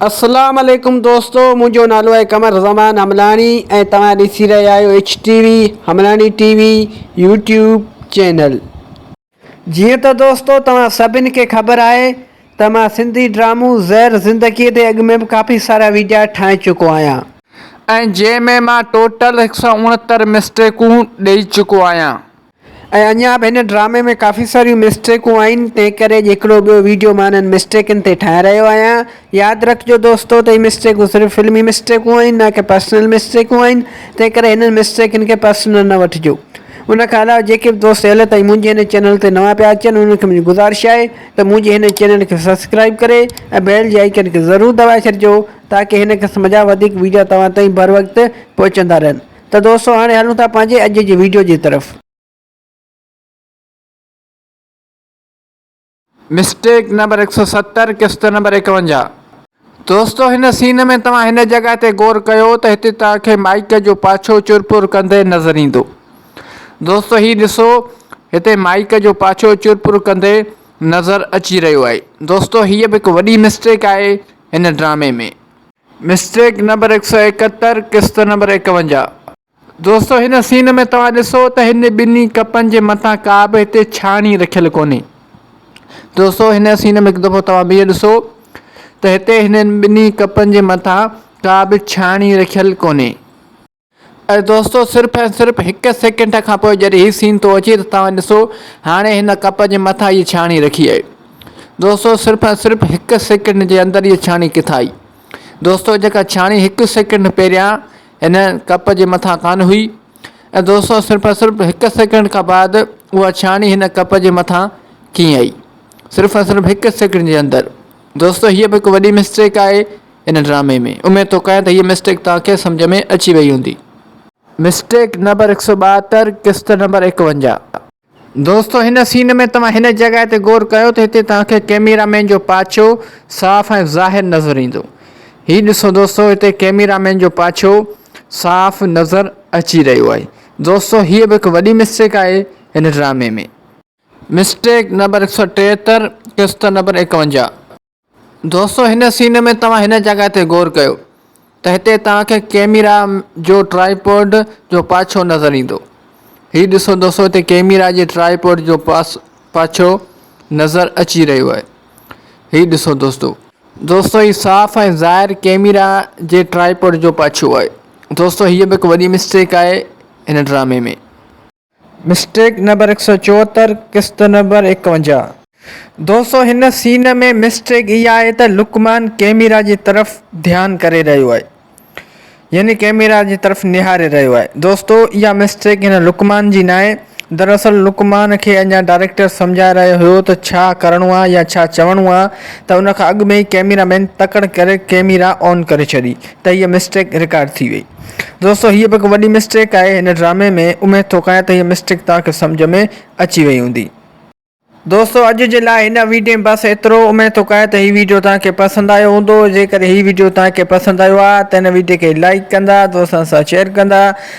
अस्सलाम वालेकुम दोस्तों, मुझो नालो है कमर ज़मान हमलानी ऐं तव्हां ॾिसी रहिया आहियो HTV हमलानी TV यूट्यूब चैनल। जीअं त दोस्तों तव्हां सभिनि खे ख़बर आहे त मां सिंधी ड्रामो ज़हर ज़िंदगीअ ते अॻु में बि काफ़ी सारा वीडियो ठाहे चुको आहियां ऐं जंहिंमें मां टोटल 169 मिस्टेकूं ॾेई चुको आहियां ऐं अञा बि हिन ड्रामे में काफ़ी सारियूं मिस्टेकूं आहिनि। तंहिं करे हिकिड़ो ॿियो वीडियो मां हिननि मिस्टेकनि ते ठाहे रहियो आहियां। यादि रखिजो दोस्तों त हीअ मिस्टेकूं सिर्फ़ु फिल्मी मिस्टेकूं आहिनि, न कि पर्सनल मिस्टेकूं आहिनि। तंहिं करे हिननि मिस्टेकनि खे पर्सनल न वठिजो। उन खां अलावा जेके बि दोस्त अॼु ताईं मुंहिंजे हिन चैनल ते नवां पिया अचनि उन्हनि खे मुंहिंजी गुज़ारिश आहे त मुंहिंजे हिन चैनल खे सब्सक्राइब करे ऐं बेल जे आइकन खे ज़रूरु दॿाए छॾिजो ताकी हिन क़िस्म जा वधीक वीडियो तव्हां ताईं बर वक़्तु पहुचंदा रहनि। त दोस्तों हाणे हलूं था पंहिंजे अॼु जी वीडियो जी तरफ़। मिस्टेक नंबर 170 किस्त नंबर 51। दोस्तों हिन सीन में तव्हां हिन जॻह ते गौर कयो त हिते तव्हांखे माइक जो पाछो चुरपुर कंदे नज़र ईंदो। दोस्तों ही ॾिसो, हिते माइक जो पाछो चुरपुर कंदे नज़र अची रहियो आहे। दोस्तों हीअ बि हिकु वॾी मिस्टेक आहे हिन ड्रामे में। मिस्टेक नंबर 171 किस्त नंबर 51। दोस्तों हिन सीन में तव्हां ॾिसो त हिन ॿिन्ही कपनि जे मथां का बि हिते छाणी रखियल कोन्हे। दोस्तों हिन सीन में हिकु दफ़ो तव्हां ॿियो ॾिसो त हिते हिननि ॿिन्ही कपनि जे मथां का बि छाणी रखियल कोन्हे। ऐं दोस्तों सिर्फ़ु ऐं सिर्फ़ु हिकु सेकेंड खां पोइ जॾहिं हीउ सीन थो अचे त तव्हां ॾिसो हाणे हिन कप जे मथां इहा छाणी रखी आहे। दोस्तों सिर्फ़ु ऐं सिर्फ़ु हिकु सेकेंड जे अंदरि इहा छाणी किथां आई। दोस्तों जेका छाणी हिकु सेकेंड पहिरियां हिन कप जे मथां कान हुई ऐं दोस्तों सिर्फ़ु ऐं सिर्फ़ु हिकु सेकेंड खां बाद उहा छाणी हिन कप जे मथां कीअं आई, सिर्फ़ु ऐं सिर्फ़ु हिकु सेकेंड जे अंदरि। दोस्तों हीअ बि हिकु वॾी मिस्टेक आहे हिन ड्रामे में। उमेद थो कयां त हीअ मिस्टेक तव्हांखे सम्झ में अची वई हूंदी। मिस्टेक नंबर 172 किस्त नंबर 51। दोस्तों हिन सीन में तव्हां हिन जॻह ते गौर कयो त हिते तव्हांखे कैमरामैन जो पाछो साफ़ ऐं ज़ाहिर नज़र ईंदो। हीउ ॾिसो दोस्तों, हिते कैमरामैन जो पाछो साफ़ नज़र अची रहियो आहे। दोस्तों हीअ बि हिकु वॾी मिस्टेक आहे हिन ड्रामे में। मिस्टेक नंबर 173 किस्त नंबर 51। दोस्तों हिन सीन में तव्हां हिन जॻह ते गौर कयो त हिते तव्हांखे कैमरा जो ट्राईपॉड जो पाछो नज़र ईंदो। हीउ ॾिसो दोस्तों, हिते कैमरा जे ट्राईपॉड जो पाछो नज़र अची रहियो आहे। हीउ ॾिसो दोस्तों हीउ साफ़ ऐं ज़ाहिर कैमरा जे ट्राईपॉड जो पाछो आहे। दोस्तों हीअ बि हिकु वॾी मिस्टेक आहे हिन ड्रामे में। मिस्टेक नंबर 174 किस्त नंबर 51। दोस्तों हिन सीन में मिस्टेक इहा आहे त लुकमान कैमरा जी तरफ़ ध्यानु करे रहियो आहे, यानी कैमरा जी तरफ़ निहारे रहियो आहे। दोस्तों इहा मिस्टेक हिन लुकमान जी न आहे। दरअसल लुकमान खे अञा डायरेक्टर सम्झाए रहियो हुयो त छा करिणो आहे या छा चवणो आहे, त उन खां अॻु में ई कैमरामैन तकड़ करे कैमरा ऑन करे छॾी त हीअ मिस्टेक रिकॉर्ड थी वई। दोस्तों हीअ बि हिकु वॾी मिस्टेक आहे हिन ड्रामे में। उमेद थो कयां त हीअ मिस्टेक तव्हांखे सम्झ में अची वई हूंदी। दोस्तों अॼु जे लाइ हिन वीडियो में बसि एतिरो। उमेद थो कयां त हीउ वीडियो तव्हांखे पसंदि आयो हूंदो। जेकर हीउ वीडियो तव्हांखे पसंदि आयो आहे त हिन वीडियो खे लाइक कंदा, दोस्तनि सां शेयर कंदा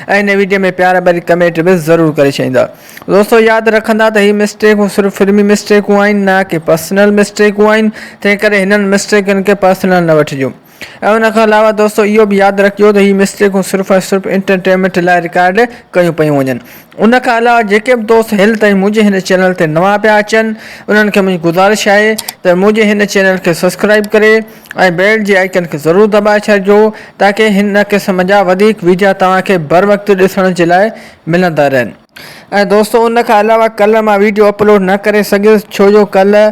ऐं हिन वीडियो में प्यार भरी कमेंट बि ज़रूरु करे छॾींदा। दोस्तों यादि रखंदा त हीअ मिस्टेकूं सिर्फ़ु फिल्मी मिस्टेकूं आहिनि, न कि पर्सनल मिस्टेकूं आहिनि। तंहिं करे हिननि मिस्टेकनि खे पर्सनल न वठिजो। ऐं उन खां अलावा दोस्तों इहो बि यादि रखिजो त हीअ मिस्टेकूं सिर्फ़ु ऐं सिर्फ़ु एंटरटेनमेंट लाइ रिकॉर्ड कयूं पियूं वञनि। उन खां अलावा जेके बि दोस्त हेल ताईं मुंहिंजे हिन चैनल ते नवां पिया अचनि उन्हनि खे मुंहिंजी गुज़ारिश आहे त मुंहिंजे हिन चैनल खे सब्सक्राइब करे ऐं बेल जे आइकन खे ज़रूरु दॿाए छॾिजो ताकी हिन क़िस्म जा वधीक वीडियो तव्हांखे बर वक़्तु ॾिसण जे लाइ मिलंदा रहनि। ऐं दोस्तों उन खां अलावा कल्ह मां वीडियो अपलोड न करे सघियुसि छो जो कल्ह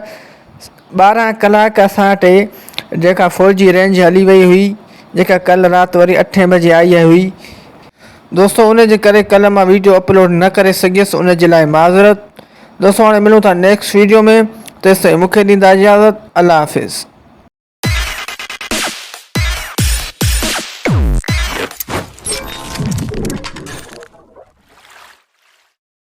12 कलाक असां वटि जेका 4G रेंज हली वई हुई, जेका कल्ह राति वरी 8 बजे आई हुई। दोस्तों उन जे करे कल्ह मां वीडियो अपलोड न करे सघियुसि, उन जे लाइ माज़रत। दोस्तों हाणे मिलूं था नेक्स्ट वीडियो में, तेसिताईं मूंखे ॾींदा इजाज़त। अल्लाह हाफ़िज़।